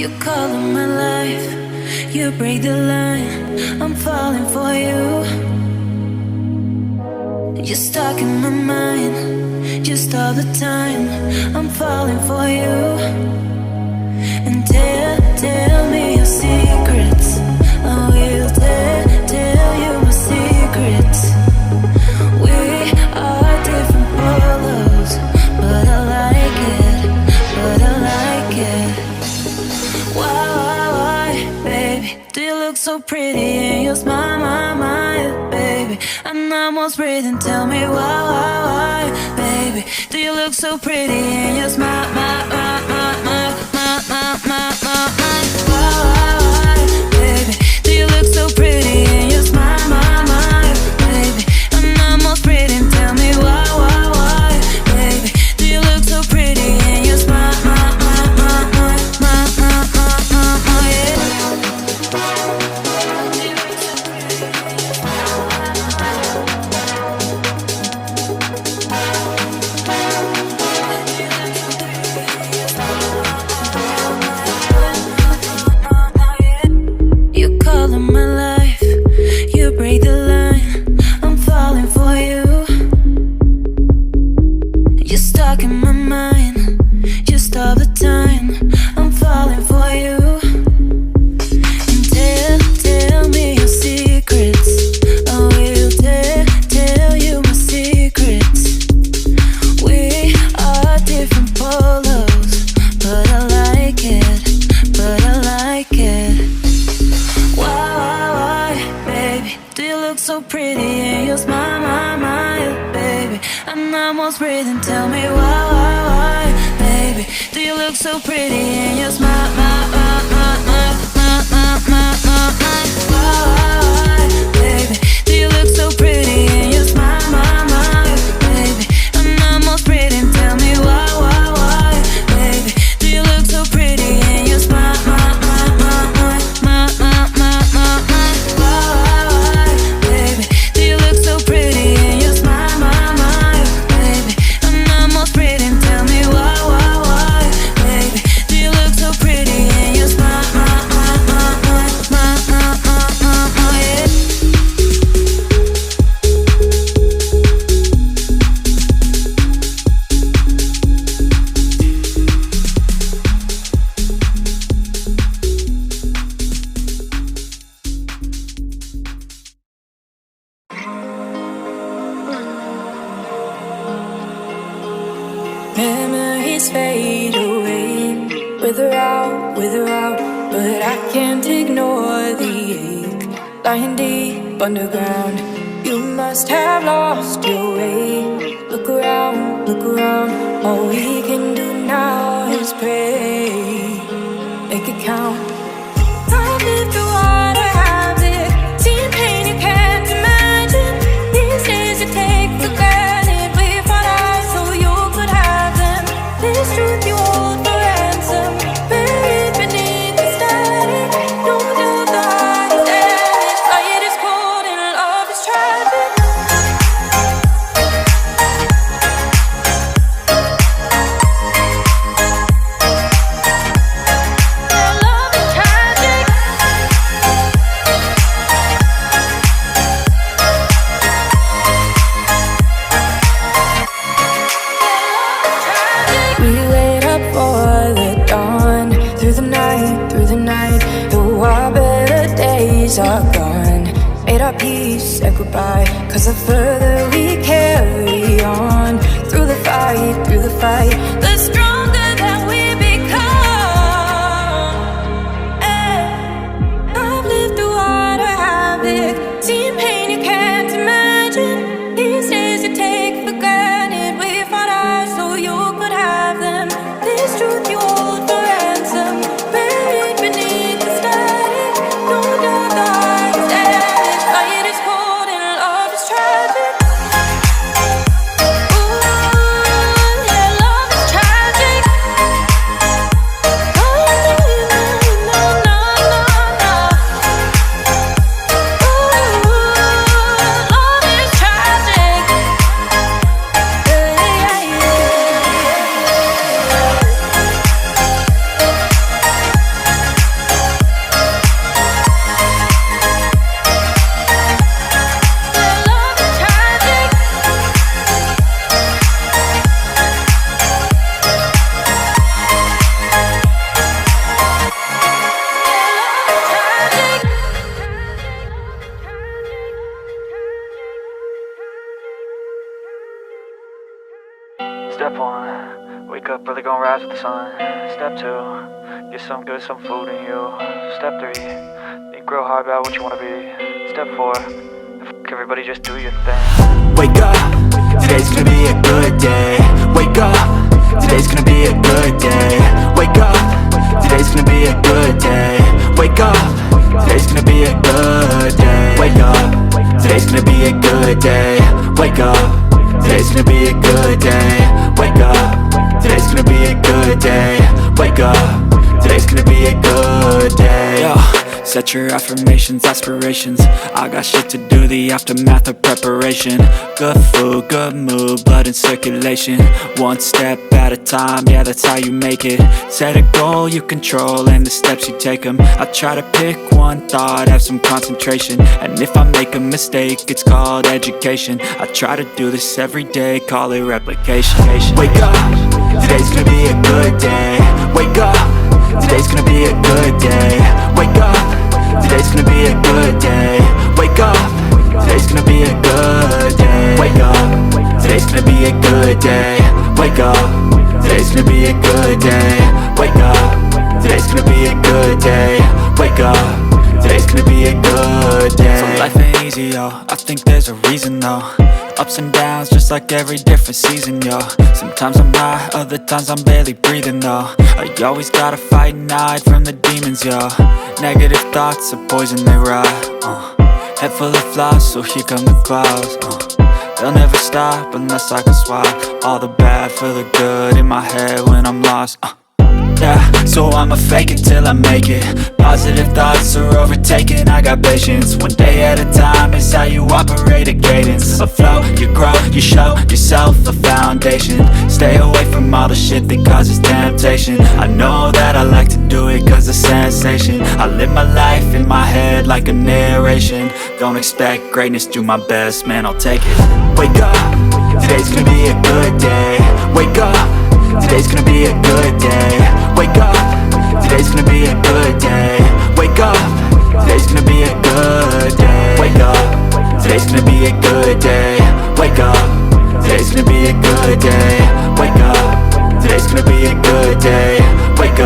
You color my life, you break the line. I'm falling for you. You're stuck in my mind, just all the time. I'm falling for you. And tell me your secrets. I will tell you my secrets. We are different polos, but I like it, Why, baby, do you look so pretty and you smile, baby? I'm almost breathing, tell me why, baby, do you look so pretty and you smile, why, baby, do you look so pretty and you smile, baby? I'm almost breathing, tell me why, baby, do you look so pretty and you smile, tragic. son. Step 2, get some good, some food in you. Step 3, think real hard about what you wanna be. Step 4, everybody just do your thing. Wake up, today's gonna be a good day. Wake up, today's gonna be a good day. Wake up, today's gonna be a good day. Wake up, today's gonna be a good day. Wake up, today's gonna be a good day. Wake up, today's gonna be a good day. Wake up, today's gonna be a good day. Wake up, today's gonna be a good day. Yo, set your affirmations, aspirations. I got shit to do, the aftermath of preparation. Good food, good mood, blood in circulation. One step at a time, yeah, that's how you make it. Set a goal you control and the steps you take them. I try to pick one thought, have some concentration. And if I make a mistake, it's called education. I try to do this every day, call it replication. Wake up, today's gonna be a good day. Wake up, today's gonna be a good day. Wake up, today's gonna be a good day. Wake up, today's gonna be a good day. Wake up, today's gonna be a good day. Wake up, today's gonna be a good day. Wake up, today's gonna be a good day. Wake up, today's gonna be a good day. So life ain't easy, yo, I think there's a reason though. Ups and downs, just like every different season, yo. Sometimes I'm high, other times I'm barely breathing, though. I always gotta fight and hide from the demons, yo. Negative thoughts are poison, they rot. Head full of flaws, so here come the clouds. They'll never stop unless I can swap all the bad for the good in my head when I'm lost. Yeah, so I'ma fake it till I make it. Positive thoughts are overtaken, I got patience. One day at a time is how you operate a cadence. A flow, you grow, you show yourself a foundation. Stay away from all the shit that causes temptation. I know that I like to do it cause it's sensation. I live my life in my head like a narration. Don't expect greatness, do my best, man, I'll take it. Wake up, today's gonna be a good day. Wake up, today's gonna be a good day.